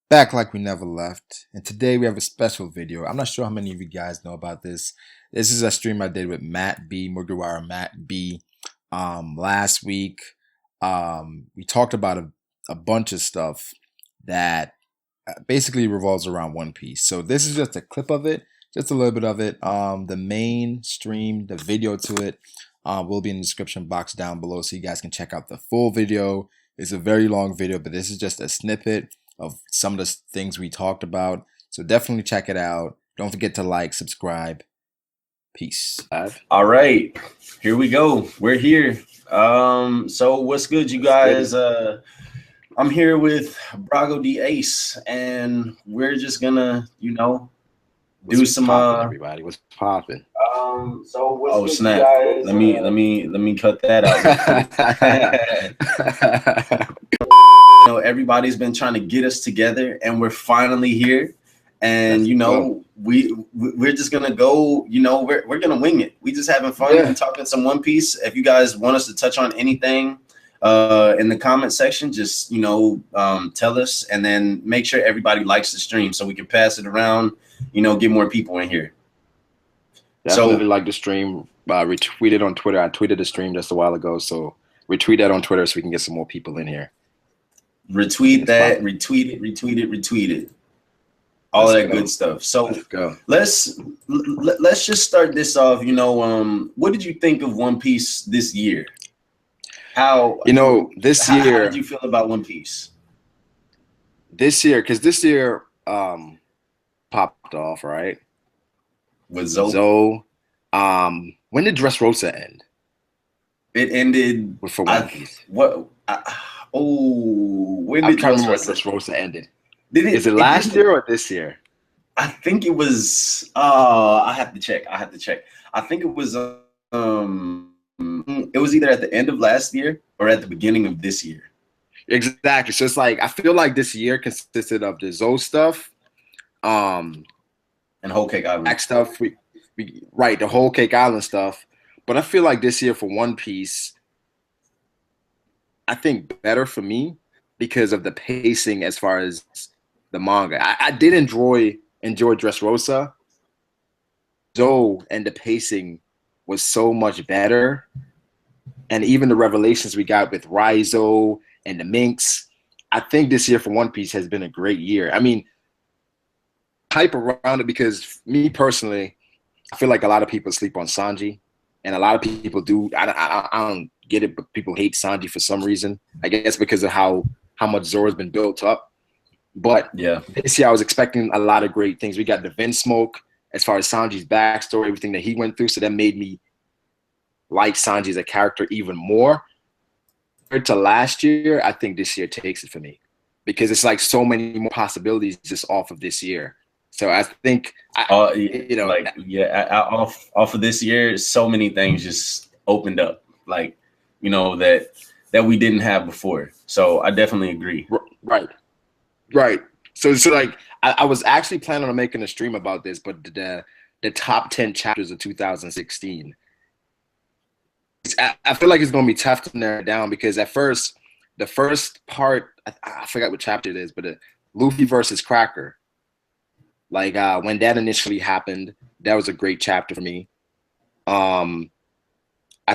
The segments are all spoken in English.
Back like we never left, and today we have a special video. I'm not sure how many of you guys know about this. This is a stream I did with MattB, Mugiwara MattB, last week. We talked about a bunch of stuff that basically revolves around One Piece. So this is just a clip of it, just a little bit of it. The main stream, the video to it, will be in the description box down below, so you guys can check out the full video. It's a very long video, but this is just a snippet of some of the things we talked about. So definitely check it out. Don't forget to like, subscribe. Peace. All right, here we go. We're here. So what's good, you guys? I'm here with Brago the Ace, and we're just gonna, do some everybody. What's popping? So what's good, snap. You guys? Let me cut that out. Everybody's been trying to get us together, and we're finally here. And we're just gonna go. We're gonna wing it. We just having fun and talking some One Piece. If you guys want us to touch on anything in the comment section, just tell us, and then make sure everybody likes the stream so we can pass it around. Get more people in here. Definitely like the stream. Retweet it on Twitter. I tweeted the stream just a while ago, so retweet that on Twitter so we can get some more people in here. Retweet that, retweet it. All that good stuff. So let's just start this off. What did you think of One Piece this year? How how did you feel about One Piece? This year, because this year popped off, right? With Zoro. When did Dressrosa end? It ended for One Piece. When did Dressrosa ended? Is it last year or this year? I think it was. I have to check. I think it was. It was either at the end of last year or at the beginning of this year. Exactly. So it's like I feel like this year consisted of the Zoe stuff, and Whole Cake Island stuff. Right, the Whole Cake Island stuff. But I feel like this year for One Piece, I think better for me because of the pacing as far as the manga. I did enjoy Dressrosa. Zoe and the pacing was so much better. And even the revelations we got with Raizo and the Minx, I think this year for One Piece has been a great year. I mean, hype around it because me personally, I feel like a lot of people sleep on Sanji, and a lot of people do. I don't get it, but people hate Sanji for some reason. I guess because of how much Zoro's been built up. But yeah, this year I was expecting a lot of great things. We got the Vin Smoke as far as Sanji's backstory, everything that he went through. So that made me like Sanji as a character even more. Compared to last year, I think this year takes it for me because it's like so many more possibilities just off of this year. So I think, off of this year, so many things just opened up, that we didn't have before. So I definitely agree. Right. So like I was actually planning on making a stream about this, but the top 10 chapters of 2016. I feel like it's going to be tough to narrow it down because at first, the first part, I forgot what chapter it is, but Luffy versus Cracker. Like when that initially happened, that was a great chapter for me. I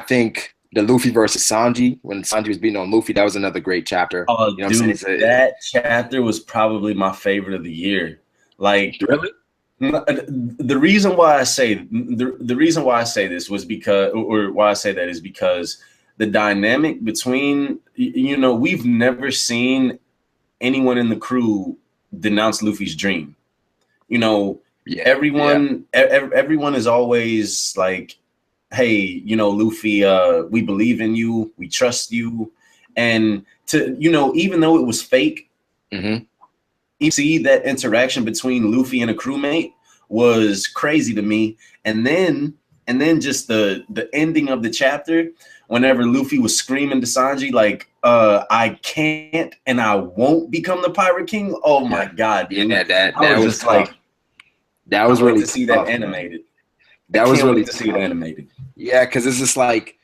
think the Luffy versus Sanji, when Sanji was beating on Luffy, that was another great chapter. Oh, dude, that chapter was probably my favorite of the year. Like, really? The reason why I say this was because, or why I say that is because the dynamic between, we've never seen anyone in the crew denounce Luffy's dream. Everyone is always like, hey, Luffy, we believe in you, we trust you. And even though it was fake, you see that interaction between Luffy and a crewmate was crazy to me. And then just the ending of the chapter, whenever Luffy was screaming to Sanji, like, I can't and I won't become the Pirate King. Oh my God. Dude. Yeah, that was just like, that was really to see that animated. That was really to see it animated. Yeah, because it's just like,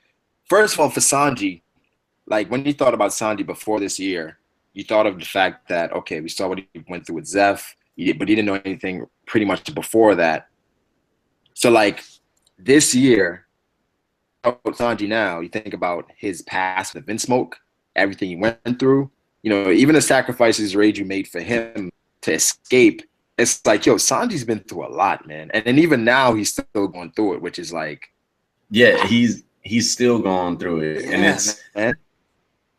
first of all, for Sanji, like when you thought about Sanji before this year, You thought of the fact that, okay, we saw what he went through with Zeph, but he didn't know anything pretty much before that. So, like, this year, Sanji now, you think about his past with Vinsmoke, everything he went through, you know, even the sacrifices Reiju made for him to escape. It's like, yo, Sanji's been through a lot, man. And then even now he's still going through it, which is like, yeah, he's still going through it. yeah, And it's man.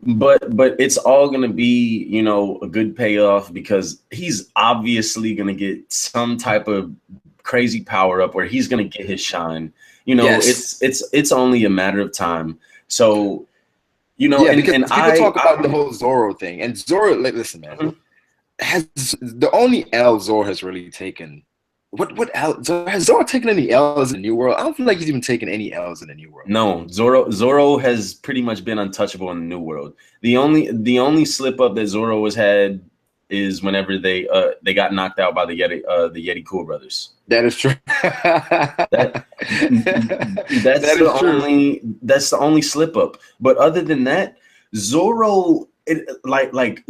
but it's all gonna be, you know, a good payoff because he's obviously gonna get some type of crazy power up where he's gonna get his shine. You know, Yes. it's only a matter of time. So, you know, Yeah, and because and people talk about the whole Zoro thing, and Zoro, like, listen, man, has the only L Zoro has really taken. What L has Zoro taken any L's in the New World? I don't feel like he's even taken any L's in the New World. No, Zoro has pretty much been untouchable in the New World. The only slip up that Zoro has had is whenever they got knocked out by the Yeti Cool brothers. That is true. That's the only slip up. But other than that, Zoro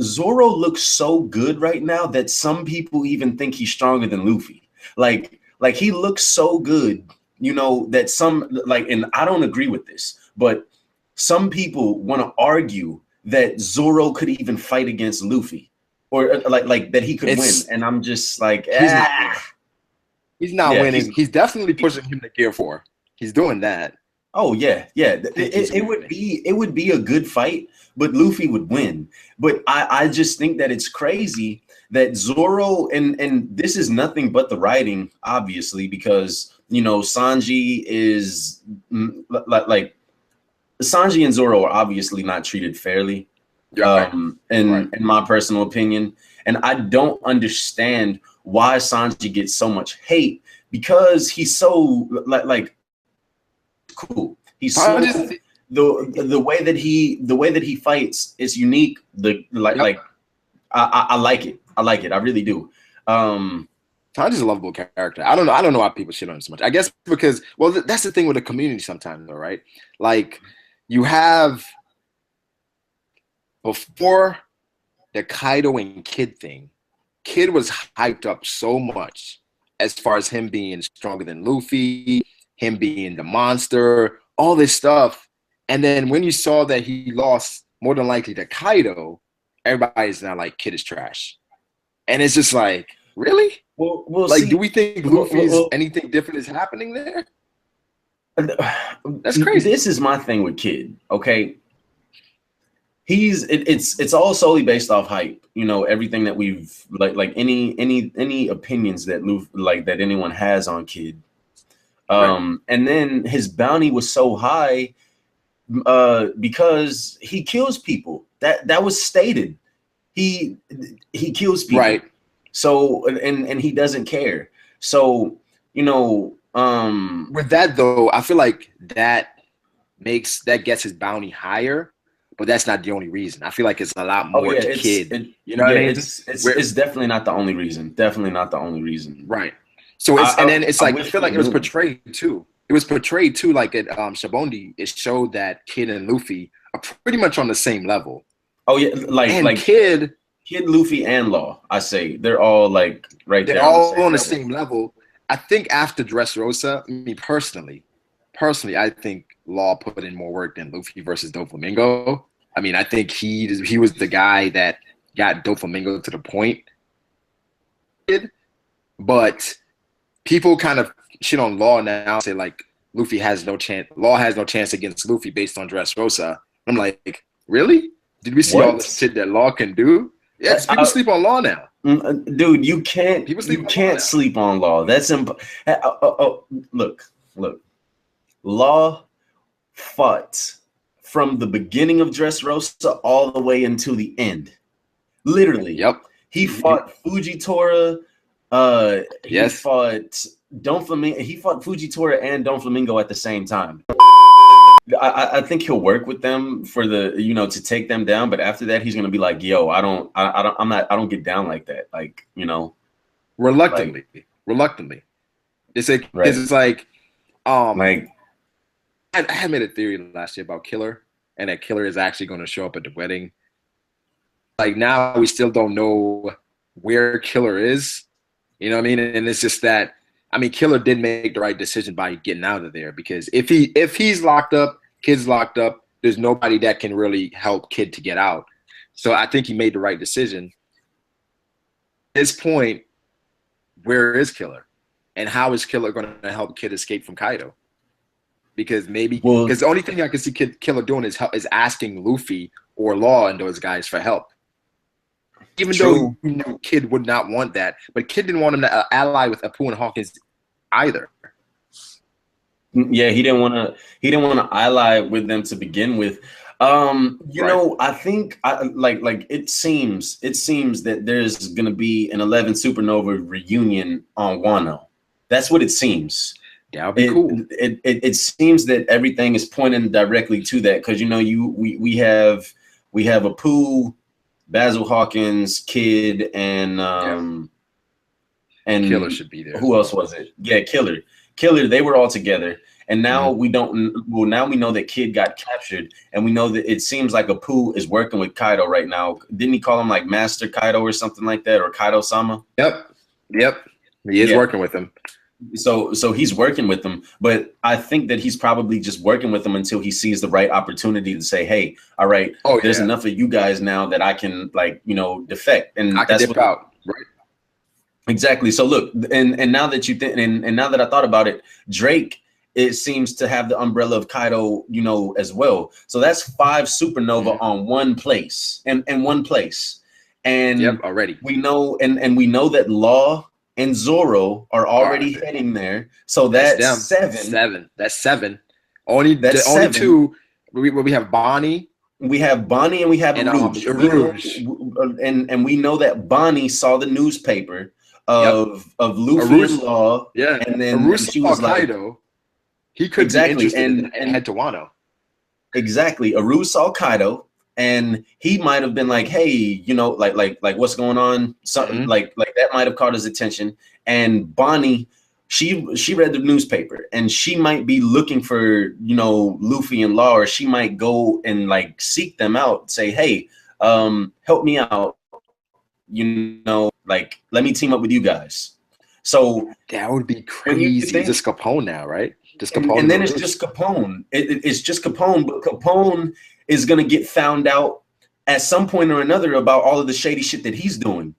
Zoro looks so good right now that some people even think he's stronger than Luffy. Like he looks so good, you know, that some and I don't agree with this, but some people want to argue that Zoro could even fight against Luffy, or like that he could win, and I'm just like, he's not winning. He's definitely pushing him to Gear 4. He's doing that. Oh yeah. It would be a good fight, but Luffy would win. But I just think that it's crazy that Zoro and this is nothing but the writing, obviously, because you know Sanji is like Sanji and Zoro are obviously not treated fairly, in my personal opinion, and I don't understand why Sanji gets so much hate because he's so like cool. He's so the way that he fights is unique. I like it. I like it. I really do. Sanji's a lovable character. I don't know why people shit on him so much. I guess because, well, that's the thing with the community sometimes, though, right? Like, you have before the Kaido and Kid thing, Kid was hyped up so much as far as him being stronger than Luffy, him being the monster, all this stuff. And then when you saw that he lost more than likely to Kaido, everybody's now like, Kid is trash. And it's just like, really? Well, like, do we think Luffy's anything different is happening there? That's crazy. This is my thing with Kid, okay? It's all solely based off hype. You know, everything that we've like any opinions that that anyone has on Kid. And then his bounty was so high because he kills people. That was stated. He kills people. Right. So and he doesn't care. So, you know, with that though, I feel like that gets his bounty higher, but that's not the only reason. I feel like it's a lot more to Kid. You know what I mean? It's definitely not the only reason. Definitely not the only reason. Right. So I feel like it was portrayed too. It was portrayed too, like at Shabondi. It showed that Kid and Luffy are pretty much on the same level. Oh yeah, like Kid, Luffy, and Law. I say they're all like right there. They're all on the same level. I think after Dressrosa, me personally, I think Law put in more work than Luffy versus Doflamingo. I mean, I think he was the guy that got Doflamingo to the point. But people kind of shit on Law now, say like Luffy has no chance. Law has no chance against Luffy based on Dressrosa. I'm like, really? Did we see all the shit that Law can do? Yes, people sleep on Law now. Dude, you can't sleep on Law. That's look. Law fought from the beginning of Dressrosa all the way until the end. Literally. Yep. He fought Fujitora. He fought He fought Fujitora and Doflamingo at the same time. I think he'll work with them for to take them down, but after that he's gonna be like, yo, I don't get down like that. Like, you know. Reluctantly. It's like I had made a theory last year about Killer, and that Killer is actually gonna show up at the wedding. like now we still don't know where Killer is. You know what I mean? And it's just that, I mean, Killer did make the right decision by getting out of there, because if he's locked up, Kid's locked up, there's nobody that can really help Kid to get out. So I think he made the right decision. At this point, where is Killer? And how is Killer going to help Kid escape from Kaido? Because the only thing I can see Killer doing is asking Luffy or Law and those guys for help. Even though you know Kid would not want that, but Kid didn't want him to ally with Apu and Hawkins either. Yeah, he didn't want to ally with them to begin with. You know, I think like it seems that there's gonna be an 11 Supernova reunion on Wano. That's what it seems. That would be cool. It seems that everything is pointing directly to that, because you know we have Apu, Basil Hawkins, Kid, and Killer should be there. Who else was it? Yeah, Killer. They were all together, and now we don't. Well, now we know that Kid got captured, and we know that it seems like Apu is working with Kaido right now. Didn't he call him like Master Kaido or something like that, or Kaido-sama? Yep. He is working with him. So he's working with them, but I think that he's probably just working with them until he sees the right opportunity to say, "Hey, all right, there's enough of you guys now that I can, like, you know, defect." And I can dip out, right? Exactly. So look, and now that you think, and now that I thought about it, Drake, it seems to have the umbrella of Kaido, you know, as well. So that's 5 Supernova on one place, and one place, and already we know, and we know that Law and Zoro are already heading there. So that's 7. That's 7. Only 2. We have Bonnie. We have Bonnie and we have Rouge. And we know that Bonnie saw the newspaper of Luffy and Law. Yeah. And then she was like, Kaido. He could be interested and head to Wano. Exactly. Aru saw Kaido, and he might have been like, "Hey, you know, like what's going on?" Something like that might have caught his attention. And Bonnie, she read the newspaper, and she might be looking for, you know, Luffy and Law, or she might go and like seek them out, say, "Hey, help me out, you know, like let me team up with you guys." So that would be crazy. It's just Capone now, right? Just Capone, and then it's just Capone. It's just Capone, but Capone is going to get found out at some point or another about all of the shady shit that he's doing.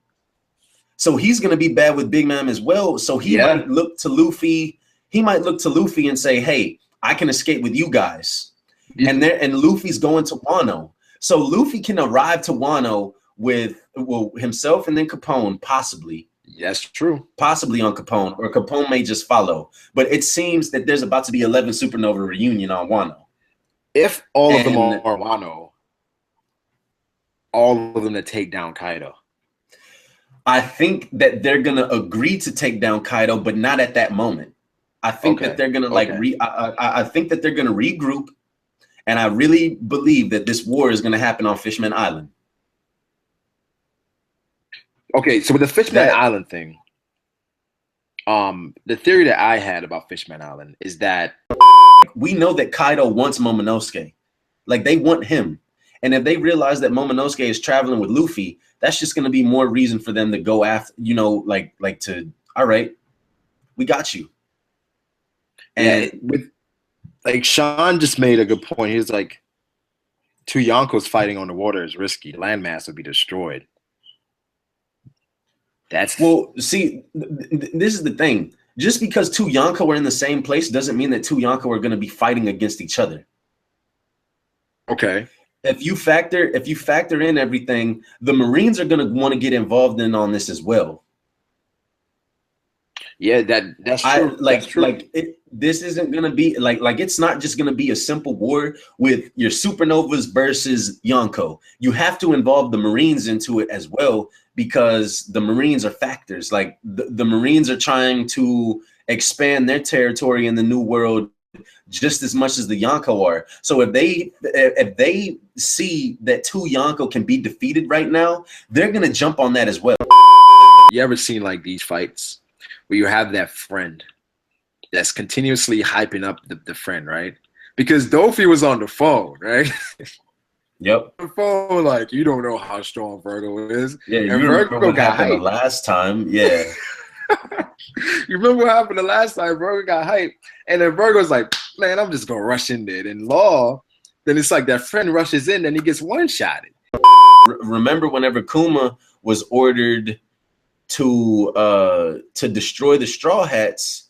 So he's going to be bad with Big Mom as well. So he might look to Luffy. He might look to Luffy and say, "Hey, I can escape with you guys." Yeah. And Luffy's going to Wano. So Luffy can arrive to Wano with himself and then Capone, possibly. That's true. Possibly on Capone, or Capone may just follow. But it seems that there's about to be 11 Supernova reunion on Wano. If all of them are Wano, all of them to take down Kaido. I think that they're gonna agree to take down Kaido, but not at that moment. I think that they're gonna I think that they're gonna regroup, and I really believe that this war is gonna happen on Fishman Island. Okay, so with the Fishman Island thing, the theory that I had about Fishman Island is that we know that Kaido wants Momonosuke. Like, they want him. And if they realize that Momonosuke is traveling with Luffy, that's just going to be more reason for them to go after, you know, like to, all right, we got you. And with, like, Sean just made a good point. He was like, 2 Yonkos fighting on the water is risky. Landmass would be destroyed. Well, see, this is the thing. Just because 2 Yonko are in the same place doesn't mean that 2 Yonko are going to be fighting against each other. Okay. If you factor in everything, the Marines are going to want to get involved in on this as well. Yeah, that's true. This isn't going to be like it's not just going to be a simple war with your Supernovas versus Yonko. You have to involve the Marines into it as well, because the Marines are factors. Like the Marines are trying to expand their territory in the New World just as much as the Yonko are. So if they see that 2 Yonko can be defeated right now, they're going to jump on that as well. You ever seen like these fights where you have that friend that's continuously hyping up the friend, right? Because Dofi was on the phone, right? Yep. The phone, like, you don't know how strong Virgo is. Yeah, you and remember Virgo what got happened the hyped. last time. Yeah. You remember what happened the last time Virgo got hyped? And then Virgo's like, man, I'm just going to rush in there. And Law, then it's like that friend rushes in and he gets one-shotted. Remember whenever Kuma was ordered to destroy the Straw Hats,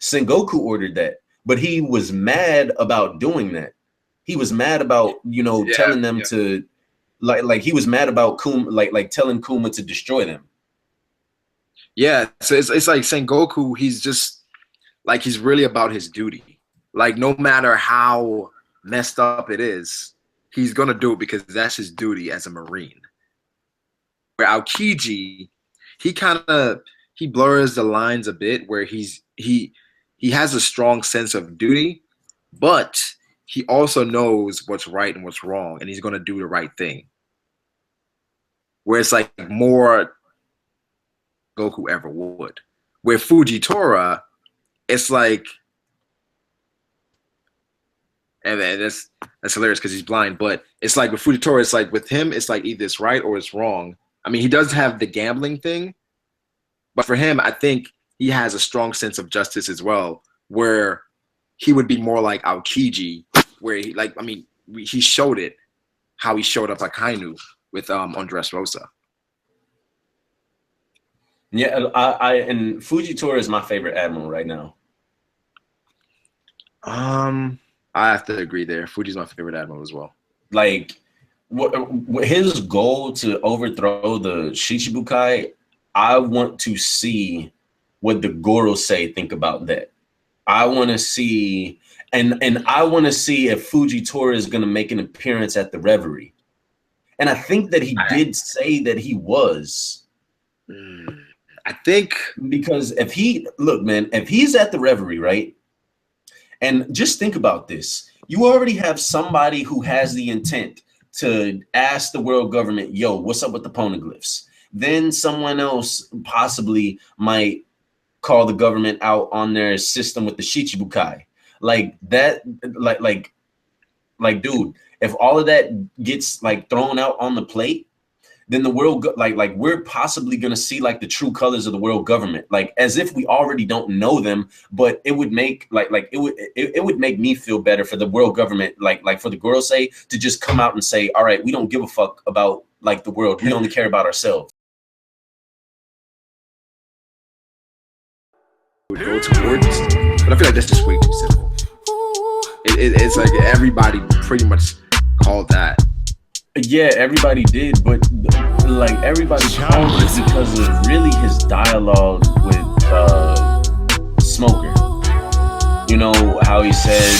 Sengoku ordered that. But he was mad about doing that. He was mad about, telling them to, like he was mad about Kuma, like telling Kuma to destroy them. Yeah, so it's like Sengoku, he's just like, he's really about his duty. Like, no matter how messed up it is, he's gonna do it because that's his duty as a Marine. Where Aokiji, he blurs the lines a bit, where he has a strong sense of duty, but he also knows what's right and what's wrong, and he's gonna do the right thing. Where it's like more Goku ever would. Where Fujitora, it's like, and that's hilarious because he's blind, but it's like with Fujitora, it's like with him, it's like either it's right or it's wrong. I mean, he does have the gambling thing, but for him, I think he has a strong sense of justice as well, where he would be more like Aokiji, where he, like, I mean, he showed it, how he showed up like Kainu with on Dressrosa. Yeah, and Fujitora is my favorite admiral right now. I have to agree there. Fuji's my favorite admiral as well. Like, what his goal to overthrow the Shichibukai, I want to see what the Gorosei think about that. I want to see, and I want to see if Fujitora is going to make an appearance at the Reverie. And I think that he did say that he was. I think because if he's at the Reverie, right? And just think about this. You already have somebody who has the intent to ask the world government, yo, what's up with the poneglyphs? Then someone else possibly might call the government out on their system with the Shichibukai. Like that, like, dude, if all of that gets like thrown out on the plate, then the world, like we're possibly going to see like the true colors of the world government, like as if we already don't know them. But it would make it would make me feel better for the world government, like for the Gorosei to just come out and say, all right, we don't give a fuck about like the world. We only care about ourselves. Would go towards, but I feel like that's just way too simple. It's like everybody pretty much called that. Yeah, everybody did, but like everybody called it because of really his dialogue with Smoker. You know how he said